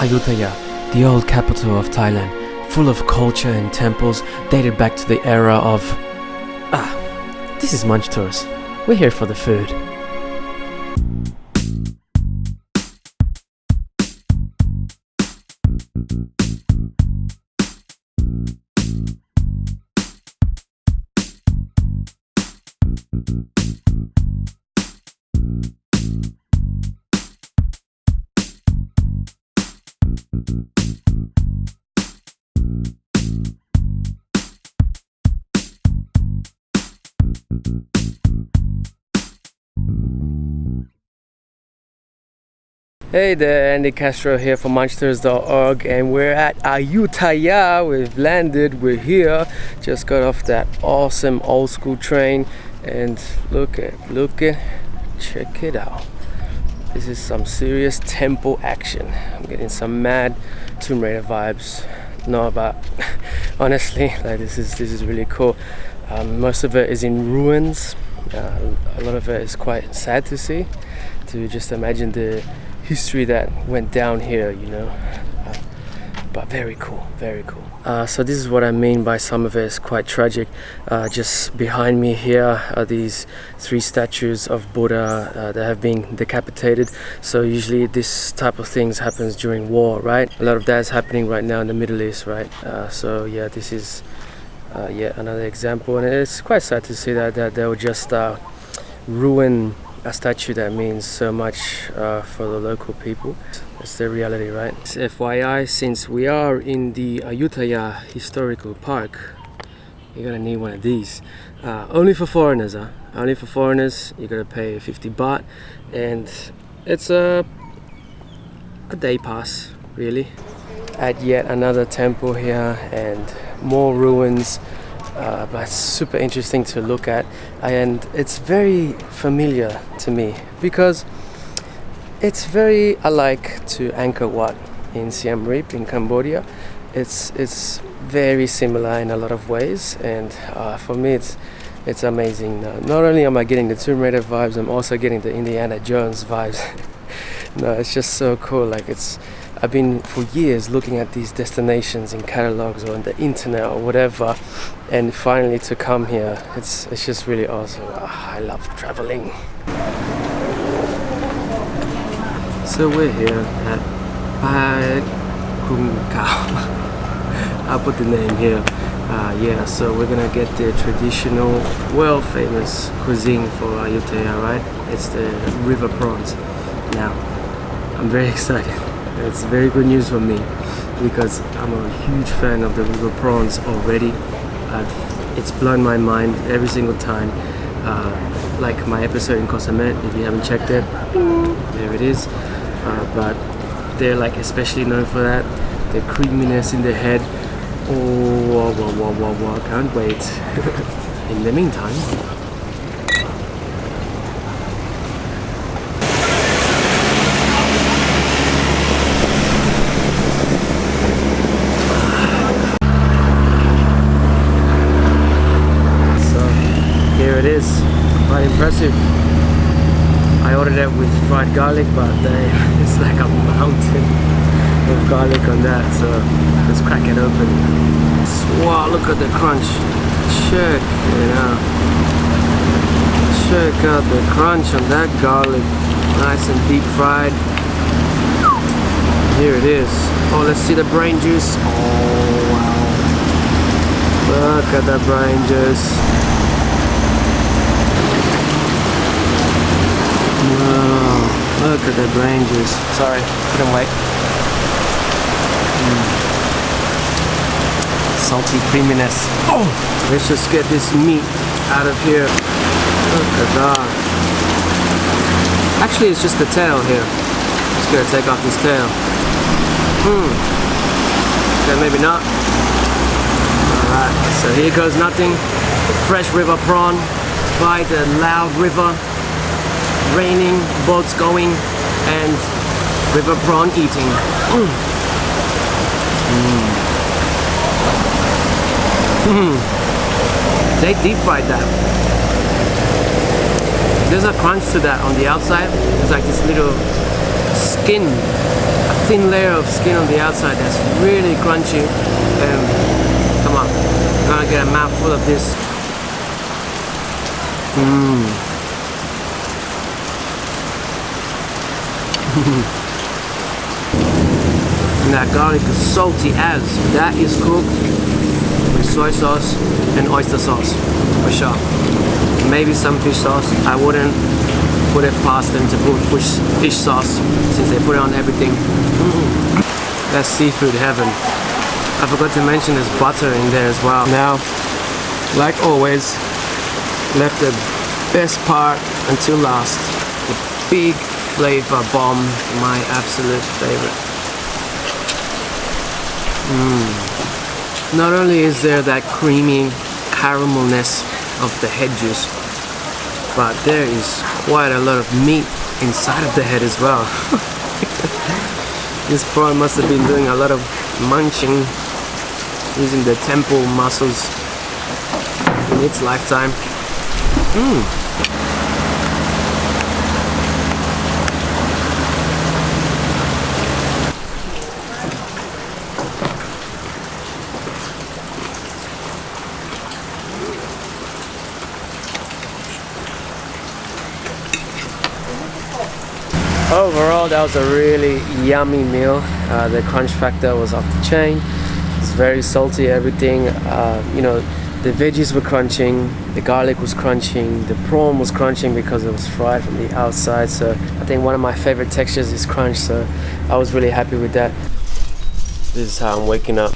Ayutthaya, the old capital of Thailand, full of culture and temples dated back to the era of... this is Munch Tours. We're here for the food. Hey there, Andy Castro here from munchtours.org, and we're at Ayutthaya. We've landed, we're here, just got off that awesome old school train, and look at, check it out. This is some serious temple action. I'm getting some mad Tomb Raider vibes. No, but honestly, like this is really cool. Most of it is in ruins. A lot of it is quite sad to see, to just imagine the history that went down here, you know, but very cool. So this is what I mean by some of it is quite tragic. Just behind me here are these 3 statues of Buddha that have been decapitated. So usually this type of things happens during war, right? A lot of that is happening right now in the Middle East, right? So yeah, this is yet another example, and it's quite sad to see that they will just ruin a statue that means so much for the local people. It's the reality, right? FYI, since we are in the Ayutthaya Historical Park, you're gonna need one of these. Only for foreigners, Only for foreigners, you're gonna pay 50 baht, and it's a day pass, really. At yet another temple here, and more ruins. But it's super interesting to look at, and it's very familiar to me because it's very alike to Angkor Wat in Siem Reap in Cambodia. It's very similar in a lot of ways, and for me it's amazing. Not only am I getting the Tomb Raider vibes, I'm also getting the Indiana Jones vibes. No, it's just so cool. Like I've been for years looking at these destinations in catalogs or on the internet or whatever, and finally to come here, it's just really awesome. I love traveling. So we're here at Khao. I'll put the name here. Yeah, so we're gonna get the traditional, world famous cuisine for Ayutthaya, right? It's the river prawns. Now, I'm very excited. It's very good news for me because I'm a huge fan of the river prawns already. It's blown my mind every single time. Like my episode in Koh Samet, if you haven't checked it, there it is. But they're like especially known for that. The creaminess in the head. Oh, can't wait. In the meantime, it is quite impressive. I ordered it with fried garlic, but it's like a mountain of garlic on that, so let's crack it open. Wow, look at the crunch. Check it out. Check out the crunch on that garlic. Nice and deep fried. Here it is. Oh, let's see the brain juice. Oh wow, look at the brain juice. Wow, look at the brain juice. Sorry, couldn't wait. Salty creaminess. Oh! Let's just get this meat out of here. Look at that. Actually, it's just the tail here. Just gonna take off this tail. Okay, maybe not. Alright, so here goes nothing. Fresh river prawn by the loud river. Raining, boats going, and river prawn eating. They deep fried that. There's a crunch to that on the outside. There's like this little skin, a thin layer of skin on the outside that's really crunchy. And come on, I'm gonna get a mouthful of this. And that garlic is salty as. That is cooked with soy sauce and oyster sauce for sure. Maybe some fish sauce. I wouldn't put it past them to put fish sauce since they put it on everything. That's seafood heaven. I forgot to mention there's butter in there as well. Now, like always, left the best part until last. The big flavor bomb, my absolute favorite. Not only is there that creamy caramelness of the head juice, but there is quite a lot of meat inside of the head as well. This prawn must have been doing a lot of munching using the temple muscles in its lifetime. Overall, that was a really yummy meal. The crunch factor was off the chain. It's very salty, everything. You know, the veggies were crunching, the garlic was crunching, the prawn was crunching because it was fried from the outside. So I think one of my favorite textures is crunch. So I was really happy with that. This is how I'm waking up.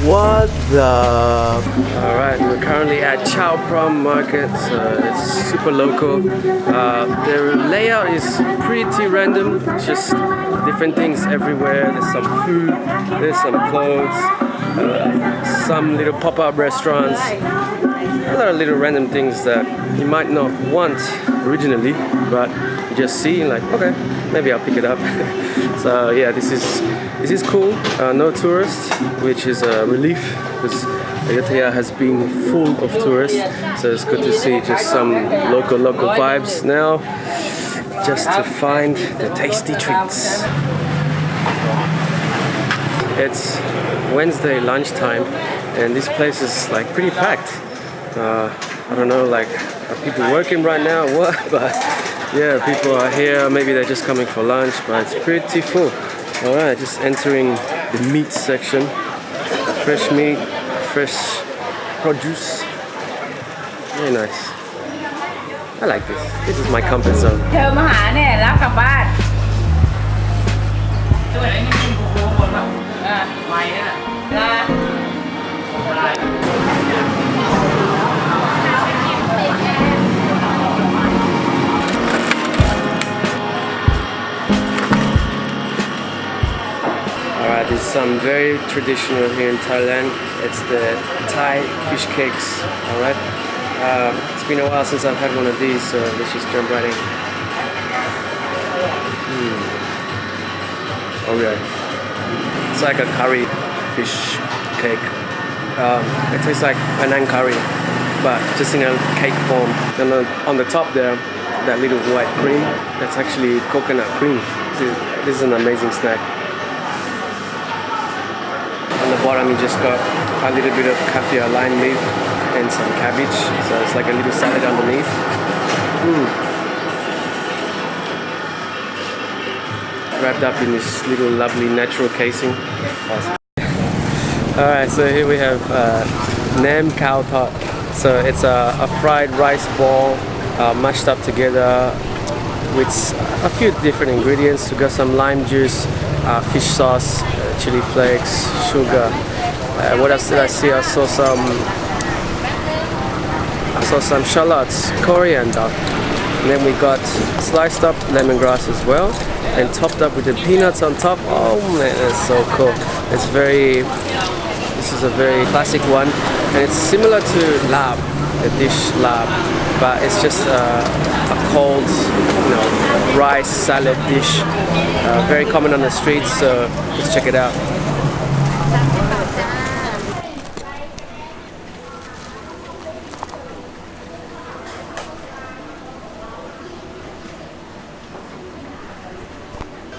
What the? Alright, we're currently at Chopra Markets. It's super local. Their layout is pretty random, just different things everywhere. There's some food, there's some clothes, some little pop-up restaurants, a lot of little random things that you might not want originally, but you just see like, okay, maybe I'll pick it up. So yeah, this is cool. No tourists, which is a relief because Ayutthaya has been full of tourists. So it's good to see just some local vibes now, just to find the tasty treats. It's Wednesday lunchtime, and this place is like pretty packed. I don't know, like, are people working right now or what? But yeah, people are here. Maybe they're just coming for lunch, but it's pretty full. Alright, just entering the meat section. Fresh meat, fresh produce. Very nice. I like this. This is my comfort zone. Alright, this is some very traditional here in Thailand. It's the Thai fish cakes. Alright, it's been a while since I've had one of these, so let's just jump right in. Okay, it's like a curry fish cake. It tastes like Penang curry, but just in a cake form. And on the top there, that little white cream, that's actually coconut cream. This is an amazing snack. On the bottom, you just got a little bit of kaffir lime leaf and some cabbage, so it's like a little salad underneath. Wrapped up in this little lovely natural casing. Awesome. Alright, so here we have Nam Khao Tod. So it's a fried rice ball mashed up together with a few different ingredients. We got some lime juice, fish sauce, chili flakes, sugar. What else did I see? I saw some shallots, coriander. And then we got sliced up lemongrass as well, and topped up with the peanuts on top. Oh man, that's so cool. This is a very classic one, and it's similar to lab, the dish lab, but it's just a cold, rice salad dish, very common on the streets. So let's check it out.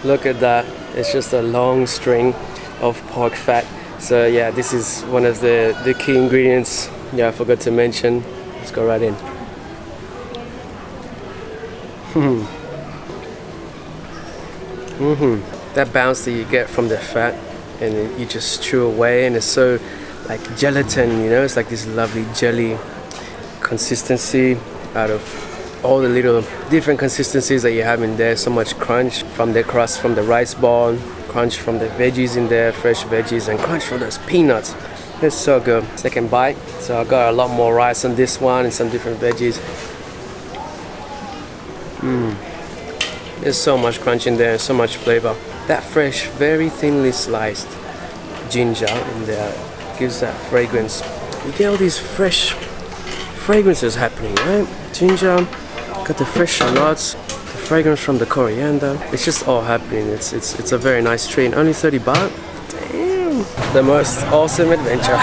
Look at that, it's just a long string of pork fat. So yeah, this is one of the key ingredients. Yeah, I forgot to mention. Let's go right in. That bounce that you get from the fat, and you just chew away, and it's so like gelatin, it's like this lovely jelly consistency out of all the little different consistencies that you have in there. So much crunch from the crust, from the rice ball, crunch from the veggies in there, fresh veggies, and crunch from those peanuts. It's so good. Second bite. So I got a lot more rice on this one and some different veggies. There's so much crunch in there and so much flavor. That fresh, very thinly sliced ginger in there gives that fragrance. You get all these fresh fragrances happening, right? Ginger, got the fresh shallots, the fragrance from the coriander. It's just all happening. It's a very nice treat. Only 30 baht. Damn. The most awesome adventure.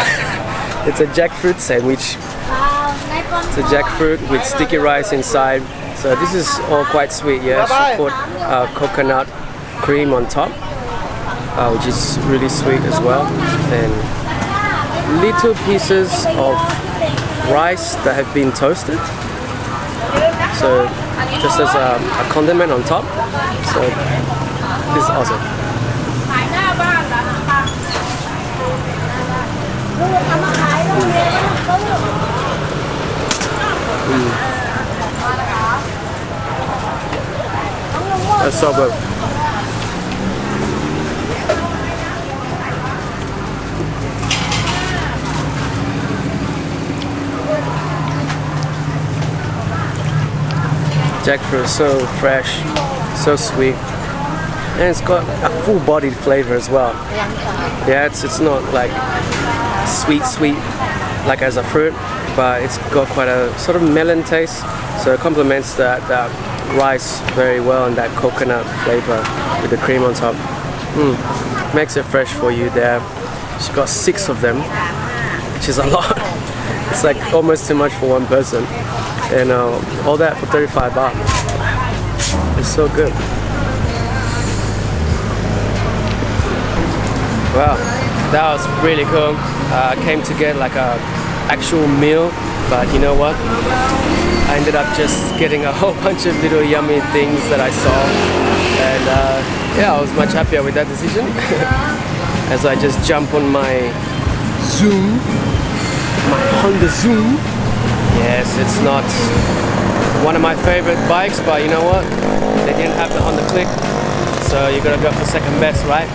It's a jackfruit sandwich. It's a jackfruit with sticky rice inside. So this is all quite sweet, yeah. She put coconut cream on top, which is really sweet as well, and little pieces of rice that have been toasted. So just as a condiment on top. So this is awesome. That's so good. Jackfruit is so fresh, so sweet, and it's got a full-bodied flavor as well. Yeah, it's not like sweet like as a fruit, but it's got quite a sort of melon taste, so it complements that rice very well, and that coconut flavor with the cream on top. Makes it fresh for you there. She got 6 of them, which is a lot. It's like almost too much for one person, and all that for 35 baht. It's so good. Wow, that was really cool. I came to get like a actual meal, but you know what? I ended up just getting a whole bunch of little yummy things that I saw, and yeah, I was much happier with that decision. As I just jump on my Zoom, my Honda Zoom. Yes, it's not one of my favorite bikes, but you know what? They didn't have the Honda Click, so you gotta go for second best, right?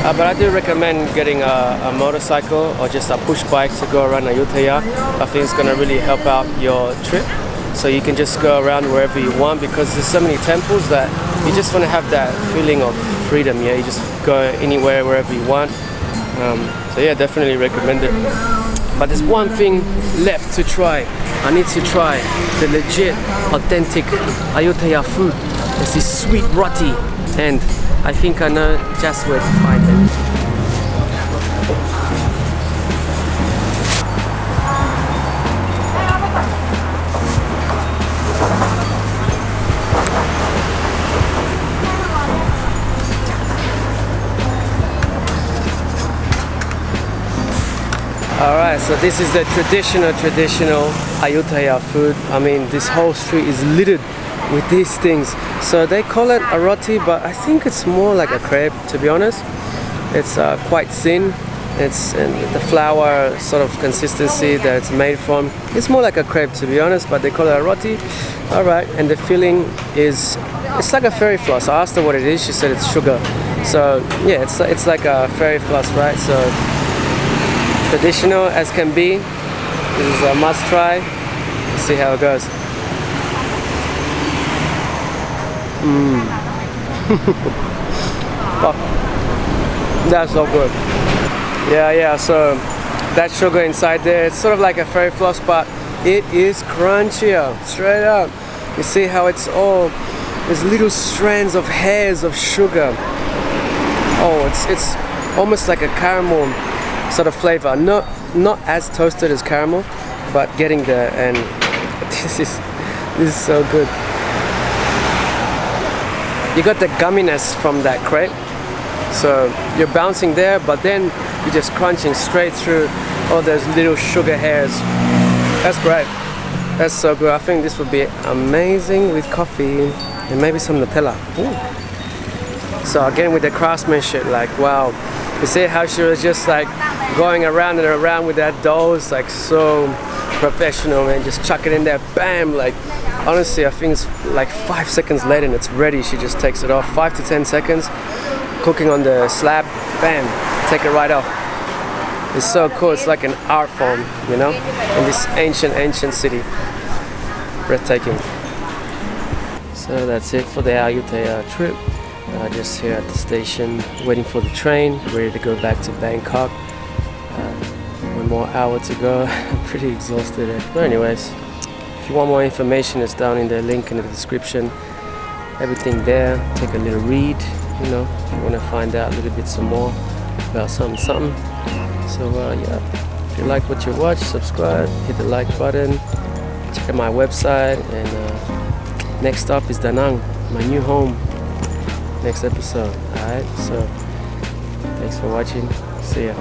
But I do recommend getting a motorcycle or just a push bike to go around Ayutthaya. I think it's gonna really help out your trip. So you can just go around wherever you want, because there's so many temples that you just want to have that feeling of freedom. Yeah, you just go anywhere, wherever you want. So yeah, definitely recommend it. But there's one thing left to try. I need to try the legit, authentic Ayutthaya food. It's this sweet roti, and I think I know just where to find it. Alright, so this is the traditional Ayutthaya food. I mean, this whole street is littered with these things. So they call it a roti, but I think it's more like a crepe, to be honest. It's quite thin. It's the flour sort of consistency that it's made from. It's more like a crepe, to be honest, but they call it a roti. Alright, and the filling is it's like a fairy floss. I asked her what it is. She said it's sugar. So yeah, it's like a fairy floss, right? So traditional as can be. This is a must try. Let's see how it goes. Fuck. That's so good. Yeah. So that sugar inside there, it's sort of like a fairy floss, but it is crunchier. Straight up. You see how it's all there's little strands of hairs of sugar. Oh, it's almost like a caramel sort of flavor. Not as toasted as caramel, but getting there. And this is so good. You got the gumminess from that crepe, so you're bouncing there, but then you're just crunching straight through all those little sugar hairs. That's great. That's so good. I think this would be amazing with coffee and maybe some Nutella. Ooh. So again with the craftsmanship, like wow, you see how she was just like going around and around with that dough. It's like so professional, man. Just chuck it in there, bam. Like honestly, I think it's like 5 seconds later and it's ready. She just takes it off. 5 to 10 seconds, cooking on the slab, bam, take it right off. It's so cool. It's like an art form, you know, in this ancient city. Breathtaking. So that's it for the Ayutthaya trip. Just here at the station, waiting for the train, ready to go back to Bangkok. 1 more hour to go. I'm pretty exhausted. But anyways, if you want more information, it's down in the link in the description. Everything there. Take a little read, you know, if you want to find out a little bit some more about something. So yeah, if you like what you watch, subscribe, hit the like button, check out my website, and next up is Da Nang, my new home. Next episode. Alright, so thanks for watching. See ya.